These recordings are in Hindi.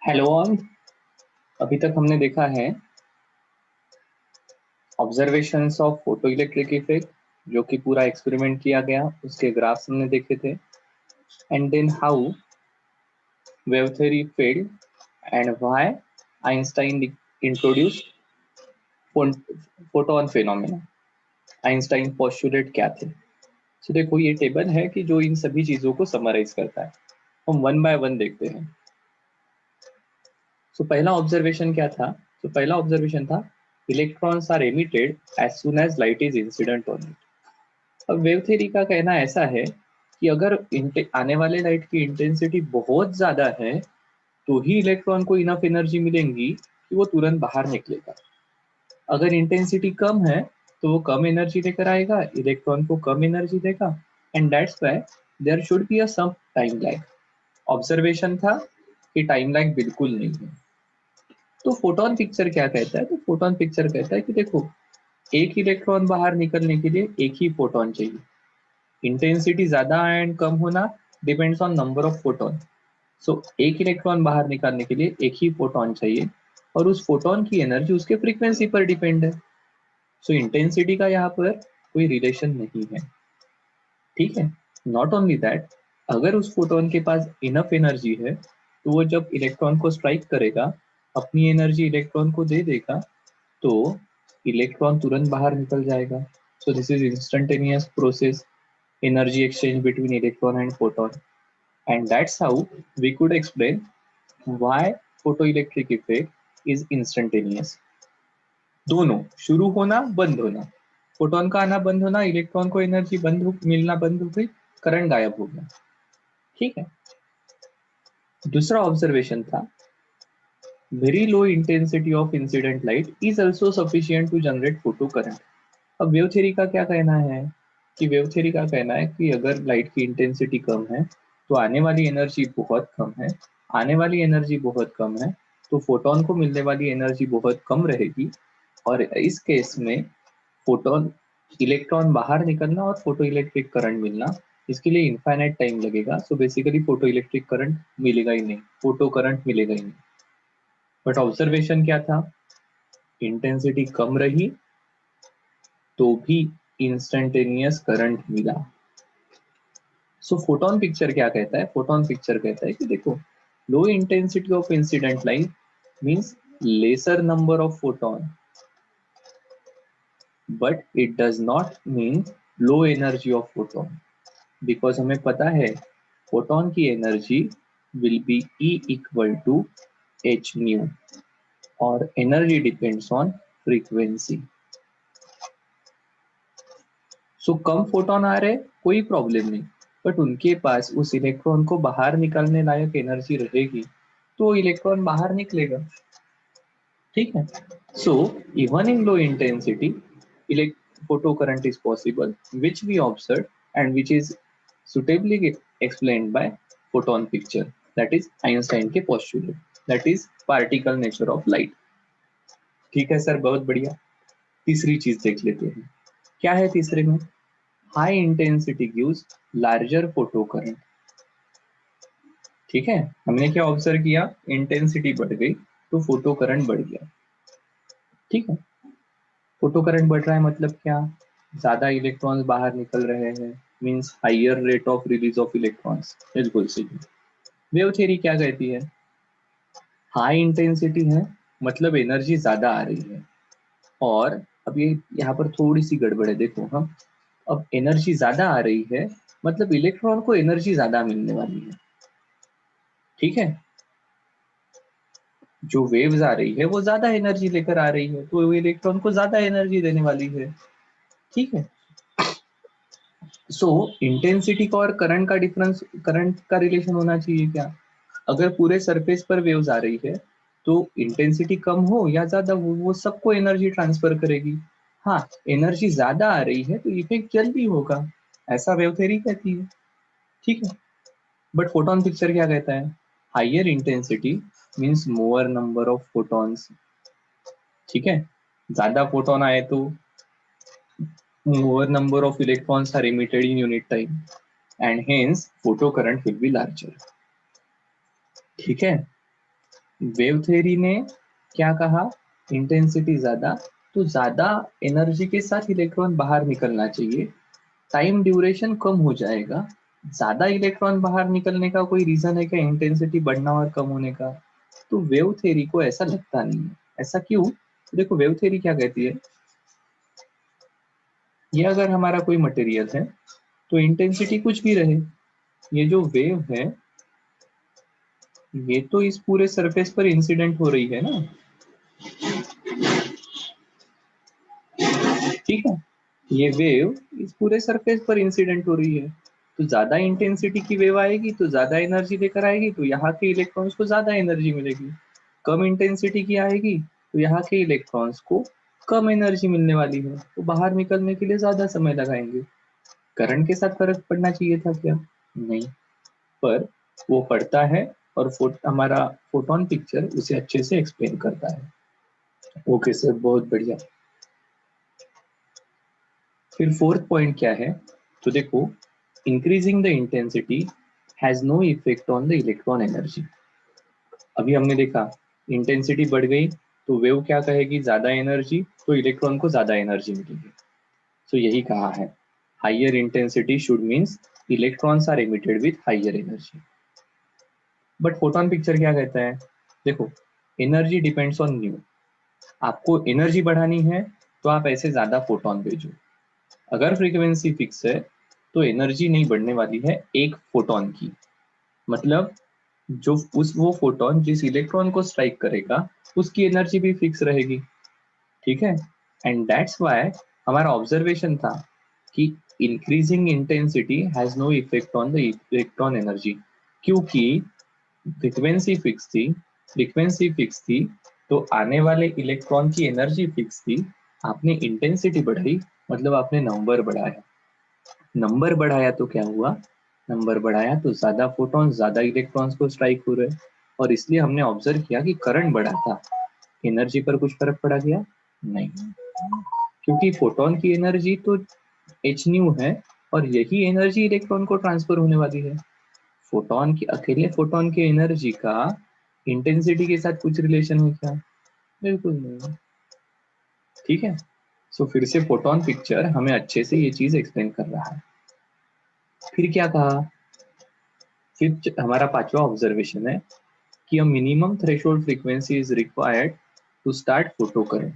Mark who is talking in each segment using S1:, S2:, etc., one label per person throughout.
S1: Hello all. अभी तक हमने देखा है observations of photo electric effect, जो कि पूरा एक्सपेरिमेंट किया गया, उसके ग्राफ्स हमने देखे थे। And then how wave theory failed and why Einstein introduced photon phenomena. Einstein postulate क्या थे। तो देखो, ये टेबल है कि जो इन सभी चीजों को समराइज करता है। हम वन बाय वन देखते हैं। पहला ऑब्जर्वेशन क्या था? पहला ऑब्जर्वेशन था electrons are emitted as soon as light is incident on it. अब वेव थ्योरी का कहना ऐसा है कि अगर आने वाले लाइट की इंटेंसिटी बहुत ज्यादा है तो ही इलेक्ट्रॉन को इनफ एनर्जी मिलेंगी कि वो तुरंत बाहर निकलेगा। अगर इंटेंसिटी कम है तो वो कम एनर्जी लेकर आएगा, इलेक्ट्रॉन को कम एनर्जी देगा। And that's why there should be a some time lag. Observation था कि टाइम लैग बिल्कुल नहीं है। तो फोटोन पिक्चर क्या कहता है? तो फोटोन पिक्चर कहता है कि देखो, एक इलेक्ट्रॉन बाहर निकलने के लिए एक ही फोटोन चाहिए। इंटेंसिटी ज्यादा एंड कम होना depends on number of photon. एक इलेक्ट्रॉन बाहर निकालने के लिए एक ही फोटोन चाहिए और उस फोटोन की एनर्जी उसके फ्रीक्वेंसी पर डिपेंड है। इंटेंसिटी का यहाँ पर कोई रिलेशन नहीं है। ठीक है। नॉट ओनली दैट, अगर उस फोटोन के पास इनफ एनर्जी है तो वो जब इलेक्ट्रॉन को स्ट्राइक करेगा, अपनी एनर्जी इलेक्ट्रॉन को दे देगा, तो इलेक्ट्रॉन तुरंत बाहर निकल जाएगा। This is instantaneous process, energy exchange between electron and photon, and that's how we could explain why photoelectric effect is instantaneous। दोनों शुरू होना बंद होना, फोटोन का आना बंद होना, इलेक्ट्रॉन को एनर्जी मिलना बंद हो गई, करंट गायब हो गया। ठीक है। दूसरा ऑब्जर्वेशन था very low intensity of incident light is also sufficient to generate photo current. अब वेव थ्योरी का क्या कहना है कि वेव थ्योरी का कहना है कि अगर लाइट की इंटेंसिटी कम है तो आने वाली एनर्जी बहुत कम है। आने वाली एनर्जी बहुत कम है तो फोटोन को मिलने वाली एनर्जी बहुत कम रहेगी, और इस केस में फोटोन इलेक्ट्रॉन बाहर निकलना और फोटो इलेक्ट्रिक करंट मिलना, इसके लिए इनफाइनाइट टाइम लगेगा। बेसिकली फोटो इलेक्ट्रिक करंट मिलेगा ही नहीं, फोटो करंट मिलेगा ही नहीं। बट ऑब्जर्वेशन क्या था? इंटेंसिटी कम रही तो भी इंस्टेंटेनियस करंट मिला। फोटोन पिक्चर क्या कहता है? फोटोन पिक्चर कहता है कि देखो, low intensity of incident light means lesser number of photon, but it does not mean low energy of photon. Because हमें पता है फोटोन की energy will be E equal to h nu, और एनर्जी डिपेंड्स ऑन फ्रीक्वेंसी। कम फोटोन आ रहे, कोई प्रॉब्लम नहीं, बट उनके पास उस इलेक्ट्रॉन को बाहर निकालने लायक एनर्जी रहेगी तो इलेक्ट्रॉन बाहर निकलेगा। ठीक है। Even in low intensity photo current is possible, which we observe and which is suitably explained by photon picture, that is Einstein के postulate, that is particle nature of light. ठीक है सर, बहुत बढ़िया। तीसरी चीज देख लेते हैं, क्या है तीसरे में? High intensity gives larger photo current. ठीक है, हमने क्या ऑब्जर्व किया? इंटेंसिटी बढ़ गई तो फोटो करंट बढ़ गया। ठीक है, फोटो करंट बढ़ रहा है मतलब क्या? ज्यादा इलेक्ट्रॉन्स बाहर निकल रहे हैं, means higher rate of release of electrons. बिल्कुल सही। वेव थ्योरी क्या कहती है? हाई इंटेंसिटी है मतलब एनर्जी ज्यादा आ रही है, और अब ये यहाँ पर थोड़ी सी गड़बड़ है, देखो हम, अब एनर्जी ज्यादा आ रही है मतलब इलेक्ट्रॉन को एनर्जी ज्यादा मिलने वाली है। ठीक है, जो वेव्स आ रही है वो ज्यादा एनर्जी लेकर आ रही है तो इलेक्ट्रॉन को ज्यादा एनर्जी देने वाली है। ठीक है। इंटेंसिटी का और करंट का डिफरेंस, करंट का रिलेशन होना चाहिए क्या? अगर पूरे सरफेस पर वेव्स आ रही है तो इंटेंसिटी कम हो या ज्यादा हो, वो सबको एनर्जी ट्रांसफर करेगी। हाँ, एनर्जी ज्यादा आ रही है तो इफेक्ट जल्दी होगा, ऐसा वेव थ्योरी कहती है। ठीक है। बट फोटोन पिक्चर क्या कहता है? Higher intensity means more number of photons. ठीक है, ज्यादा फोटोन आए तो more number of electrons are emitted in unit time and hence photo current will be larger। ठीक है। वेव थ्योरी ने क्या कहा, इंटेंसिटी ज्यादा, तो ज्यादा एनर्जी के साथ इलेक्ट्रॉन बाहर निकलना चाहिए, टाइम ड्यूरेशन कम हो जाएगा। ज्यादा इलेक्ट्रॉन बाहर निकलने का कोई रीजन है क्या इंटेंसिटी बढ़ना और कम होने का? तो वेव थ्योरी को ऐसा लगता नहीं है। ऐसा क्यों? देखो वेव थ्योरी क्या कहती है, ये अगर हमारा कोई मटेरियल है तो इंटेंसिटी कुछ भी रहे, ये जो वेव है ये तो इस पूरे सरफेस पर इंसिडेंट हो रही है ना, ठीक है, ये वेव इस पूरे सरफेस पर इंसिडेंट हो रही है, तो ज्यादा इंटेंसिटी की वेव आएगी तो ज्यादा एनर्जी लेकर आएगी, तो यहाँ के इलेक्ट्रॉन्स को ज्यादा एनर्जी मिलेगी। कम इंटेंसिटी की आएगी तो यहाँ के इलेक्ट्रॉन्स को कम एनर्जी मिलने वाली है, तो बाहर निकलने के लिए ज्यादा समय लगाएंगे। करंट के साथ फर्क पड़ना चाहिए था क्या? नहीं, पर वो पड़ता है, और हमारा फोटोन पिक्चर उसे अच्छे से एक्सप्लेन करता है। ओके सर, बहुत बढ़िया। फिर फोर्थ पॉइंट क्या है, तो देखो, increasing the intensity has no effect on the electron energy. अभी हमने देखा इंटेंसिटी बढ़ गई तो वेव क्या कहेगी, ज्यादा एनर्जी, तो इलेक्ट्रॉन को ज्यादा एनर्जी मिलेगी। तो यही कहा है, higher intensity should means electrons are emitted with higher energy. But photon picture क्या कहता है, देखो, एनर्जी डिपेंड्स ऑन न्यू। आपको एनर्जी बढ़ानी है तो आप ऐसे ज्यादा फोटोन भेजो। अगर फ्रीक्वेंसी फिक्स है तो एनर्जी नहीं बढ़ने वाली है एक फोटोन की, मतलब जो वो फोटोन जिस इलेक्ट्रॉन को स्ट्राइक करेगा उसकी एनर्जी भी फिक्स रहेगी, ठीक है। एंड दैट्स व्हाई हमारा ऑब्जर्वेशन था कि increasing intensity has no effect on the electron energy, क्योंकि फ्रीक्वेंसी फिक्स थी तो आने वाले इलेक्ट्रॉन की एनर्जी फिक्स थी। आपने इंटेंसिटी बढ़ाई, मतलब आपने नंबर बढ़ाया। नंबर बढ़ाया तो क्या हुआ, नंबर बढ़ाया तो ज्यादा फोटॉन ज्यादा इलेक्ट्रॉन्स को स्ट्राइक हो रहे, और इसलिए हमने ऑब्जर्व किया कि करंट बढ़ा था। एनर्जी पर कुछ फर्क पड़ा गया? नहीं, क्योंकि फोटोन की एनर्जी तो एच न्यू है, और यही एनर्जी इलेक्ट्रॉन को ट्रांसफर होने वाली है। फोटोन की अकेले फोटोन की एनर्जी का इंटेंसिटी के साथ कुछ रिलेशन है क्या? बिल्कुल नहीं, ठीक है। सो फिर से फोटोन पिक्चर हमें अच्छे से ये चीज एक्सप्लेन कर रहा है। फिर क्या कहा, फिर हमारा पांचवा ऑब्जर्वेशन है कि a minimum threshold frequency is required to start photo current.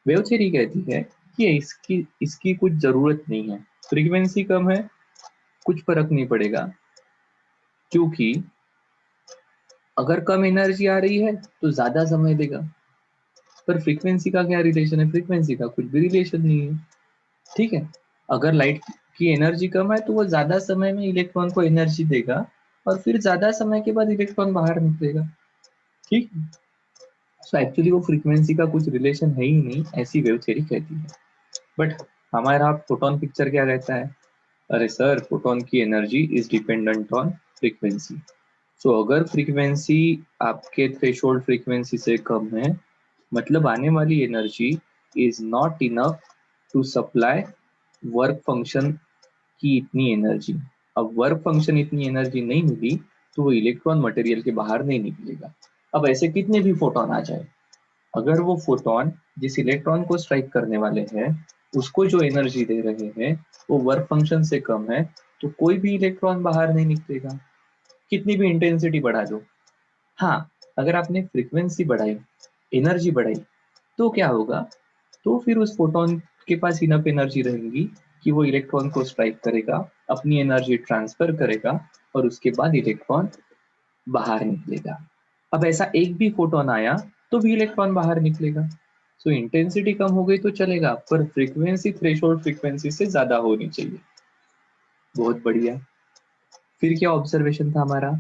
S1: Wave theory कहती है कि इसकी इसकी कुछ जरूरत नहीं है, फ्रीक्वेंसी कम है कुछ फर्क नहीं पड़ेगा, क्योंकि अगर कम एनर्जी आ रही है तो ज्यादा समय देगा। पर फ्रीक्वेंसी का क्या रिलेशन है, फ्रीक्वेंसी का कुछ भी रिलेशन नहीं है, ठीक है। अगर लाइट की एनर्जी कम है तो वो ज्यादा समय में इलेक्ट्रॉन को एनर्जी देगा, और फिर ज्यादा समय के बाद इलेक्ट्रॉन बाहर निकलेगा, ठीक है। सो एक्चुअली वो फ्रीक्वेंसी का कुछ रिलेशन है ही नहीं, ऐसी वेव थ्योरी कहती है। बट हमारा फोटोन पिक्चर क्या कहता है, अरे सर, फोटोन की energy is dependent on frequency. So अगर फ्रीक्वेंसी आपके थ्रेशोल्ड फ्रीक्वेंसी से कम है, मतलब आने वाली energy is not enough to supply work function की इतनी एनर्जी। अब वर्क फंक्शन इतनी एनर्जी नहीं मिली तो वो इलेक्ट्रॉन मटेरियल के बाहर नहीं निकलेगा। अब ऐसे कितने भी फोटोन आ जाए, अगर वो फोटोन जिस इलेक्ट्रॉन को स्ट्राइक करने वाले हैं उसको जो एनर्जी दे रहे हैं वो वर्क फंक्शन से कम है, तो कोई भी इलेक्ट्रॉन बाहर नहीं निकलेगा, कितनी भी इंटेंसिटी बढ़ा दो। हाँ, अगर आपने फ्रीक्वेंसी बढ़ाई, एनर्जी बढ़ाई, तो क्या होगा, तो फिर उस फोटोन के पास इनफ एनर्जी रहेगी कि वो इलेक्ट्रॉन को स्ट्राइक करेगा, अपनी एनर्जी ट्रांसफर करेगा, और उसके बाद इलेक्ट्रॉन बाहर निकलेगा। अब ऐसा एक भी फोटोन आया तो भी इलेक्ट्रॉन बाहर निकलेगा। सो इंटेंसिटी कम हो गई तो चलेगा, पर फ्रीक्वेंसी थ्रेशोल्ड फ्रीक्वेंसी से ज्यादा होनी चाहिए। बहुत बढ़िया। फिर क्या ऑब्जर्वेशन था हमारा,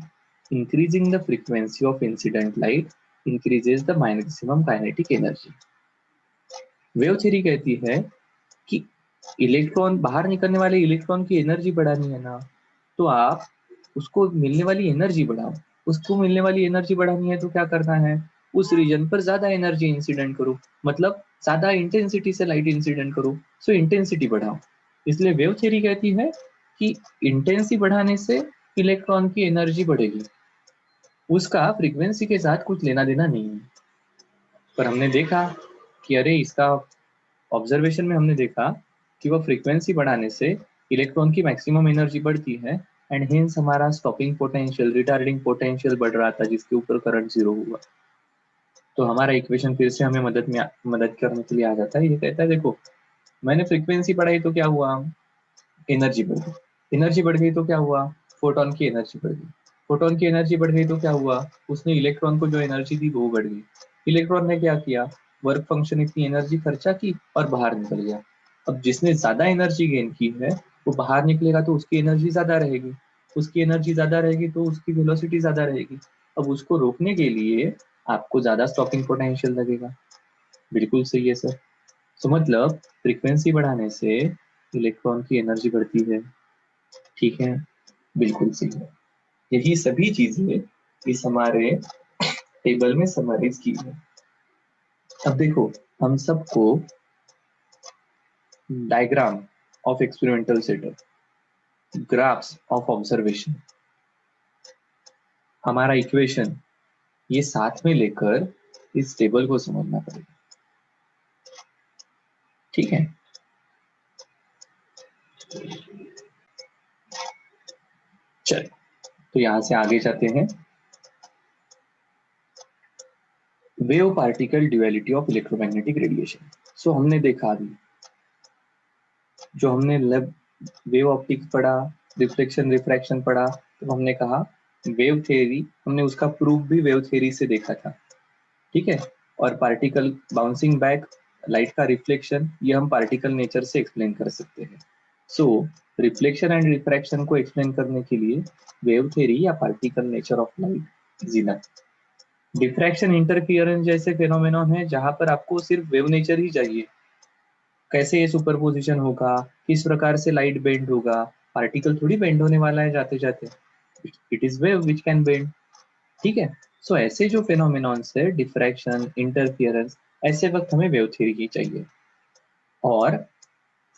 S1: increasing the frequency of incident light increases the maximum kinetic energy. Wave theory कहती है कि इलेक्ट्रॉन बाहर निकलने वाले इलेक्ट्रॉन की एनर्जी बढ़ानी है ना, तो आप उसको मिलने वाली एनर्जी बढ़ाओ। उसको मिलने वाली एनर्जी बढ़ानी है तो क्या करना है, उस रीजन पर ज्यादा एनर्जी इंसिडेंट करो, मतलब ज्यादा इंटेंसिटी से लाइट इंसिडेंट करो, सो इंटेंसिटी बढ़ाओ। इसलिए वेव थ्योरी कहती है कि इंटेंसिटी बढ़ाने से इलेक्ट्रॉन की एनर्जी बढ़ेगी। उसका फ्रीक्वेंसी के साथ कुछ लेना देना नहीं है। पर हमने देखा कि अरे इसका ऑब्जर्वेशन में हमने देखा कि वह फ्रीक्वेंसी बढ़ाने से इलेक्ट्रॉन की मैक्सिमम एनर्जी बढ़ती है एंड हेंस हमारा स्टॉपिंग पोटेंशियल, रिटार्डिंग पोटेंशियल बढ़ रहा था, जिसके ऊपर करंट जीरो हुआ। तो हमारा इक्वेशन फिर से हमें मदद करने के लिए आ जाता है। ये कहता है देखो, मैंने फ्रीक्वेंसी बढ़ाई तो क्या हुआ, एनर्जी बढ़ गई। एनर्जी बढ़ गई तो क्या हुआ, फोटोन की एनर्जी बढ़ गई। फोटोन की एनर्जी बढ़ गई तो क्या हुआ, उसने इलेक्ट्रॉन को जो एनर्जी दी वो बढ़ गई। इलेक्ट्रॉन ने क्या किया, वर्क फंक्शन इतनी एनर्जी खर्चा की और बाहर निकल गया। अब जिसने ज्यादा एनर्जी गेन की है वो बाहर निकलेगा तो उसकी एनर्जी ज्यादा रहेगी, उसकी एनर्जी ज्यादा रहेगी तो उसकी वेलोसिटी ज्यादा रहेगी। अब उसको रोकने के लिए आपको ज्यादा स्टॉपिंग पोटेंशियल लगेगा। बिल्कुल सही है सर। तो मतलब फ्रीक्वेंसी बढ़ाने से इलेक्ट्रॉन की एनर्जी बढ़ती है। ठीक है, बिल्कुल सही है। यही सभी चीजें इस हमारे टेबल में समराइज की है। अब देखो, हम सबको diagram of experimental setup, graphs of observation, हमारा इक्वेशन, ये साथ में लेकर इस टेबल को समझना पड़ेगा। ठीक है, चल तो यहां से आगे जाते हैं। Wave particle duality of electromagnetic radiation. So हमने देखा अभी, जो हमने वेव ऑप्टिक्स पढ़ा, रिफ्लेक्शन रिफ्रैक्शन पढ़ा, तो हमने कहा वेव थ्योरी, हमने उसका प्रूफ भी वेव थ्योरी से देखा था। ठीक है, और पार्टिकल बाउंसिंग बैक, लाइट का रिफ्लेक्शन, ये हम पार्टिकल नेचर से एक्सप्लेन कर सकते हैं। सो रिफ्लेक्शन एंड रिफ्रैक्शन को एक्सप्लेन करने के लिए वेव थ्योरी या particle nature of light is enough. Diffraction interference जैसे फेनोमेनॉन है जहां पर आपको सिर्फ वेव नेचर ही चाहिए, कैसे ये सुपरपोजिशन होगा, किस प्रकार से लाइट बेंड होगा, पार्टिकल थोड़ी बेंड होने वाला है जाते जाते, it is wave which can bend. ठीक है, सो ऐसे जो फेनोमेनॉन्स है, डिफ्रैक्शन, इंटरफियरेंस, ऐसे वक्त हमें वेव थ्योरी ही चाहिए। और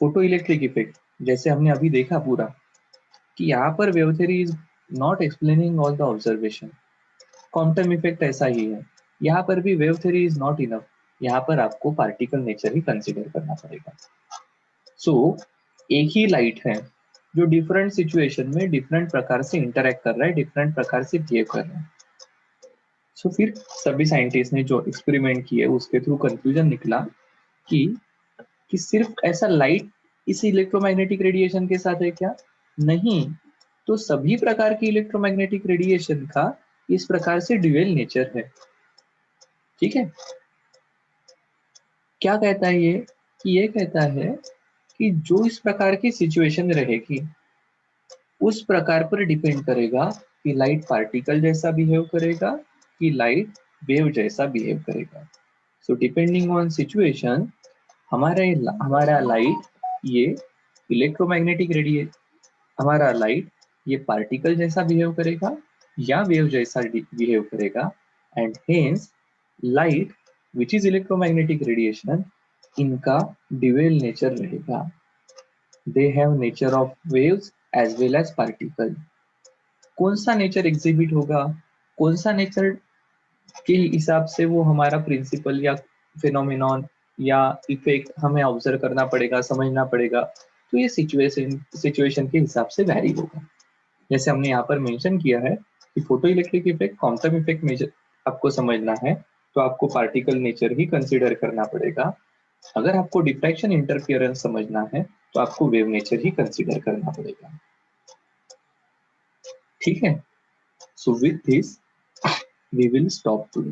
S1: फोटो इलेक्ट्रिक इफेक्ट, जैसे हमने अभी देखा पूरा कि यहाँ पर wave theory is not explaining all the observation. Quantum effect ऐसा ही है, यहाँ पर भी wave theory is not enough, यहाँ पर आपको पार्टिकल नेचर ही कंसिडर करना पड़ेगा। सो एक ही लाइट है जो डिफरेंट सिचुएशन में डिफरेंट प्रकार से इंटरेक्ट कर रहा है, डिफरेंट प्रकार से बिहेव कर रहा है। सो फिर सभी साइंटिस्ट ने जो एक्सपेरिमेंट किए उसके थ्रू कंक्लूजन निकला कि सिर्फ ऐसा लाइट इस इलेक्ट्रोमैग्नेटिक रेडिएशन के साथ है क्या, नहीं, तो सभी प्रकार की इलेक्ट्रोमैग्नेटिक रेडिएशन का इस प्रकार से ड्यूअल नेचर है। ठीक है, क्या कहता है ये, कि ये कहता है कि जो इस प्रकार की सिचुएशन रहेगी उस प्रकार पर डिपेंड करेगा कि लाइट पार्टिकल जैसा बिहेव करेगा कि लाइट वेव जैसा बिहेव करेगा। सो डिपेंडिंग ऑन सिचुएशन हमारा लाइट ये इलेक्ट्रोमैग्नेटिक रेडिएट, हमारा लाइट ये पार्टिकल जैसा बिहेव करेगा या वेव जैसा बिहेव करेगा। And hence light which is electromagnetic radiation, इनका ड्यूअल नेचर रहेगा। They have nature of waves as well as particle. कौन सा नेचर एग्जिबिट होगा, कौन सा नेचर के हिसाब से वो हमारा प्रिंसिपल या फिनोमिनॉन या इफेक्ट हमें ऑब्जर्व करना पड़ेगा, समझना पड़ेगा। तो ये सिचुएशन के हिसाब से वैरी होगा। जैसे हमने यहाँ पर मेंशन किया है कि photoelectric effect, quantum effect major आपको समझना है तो आपको पार्टिकल नेचर ही कंसिडर करना पड़ेगा। अगर आपको डिफ्रैक्शन इंटरफियरेंस समझना है तो आपको वेव नेचर ही कंसिडर करना पड़ेगा। ठीक है, so with this we will stop today.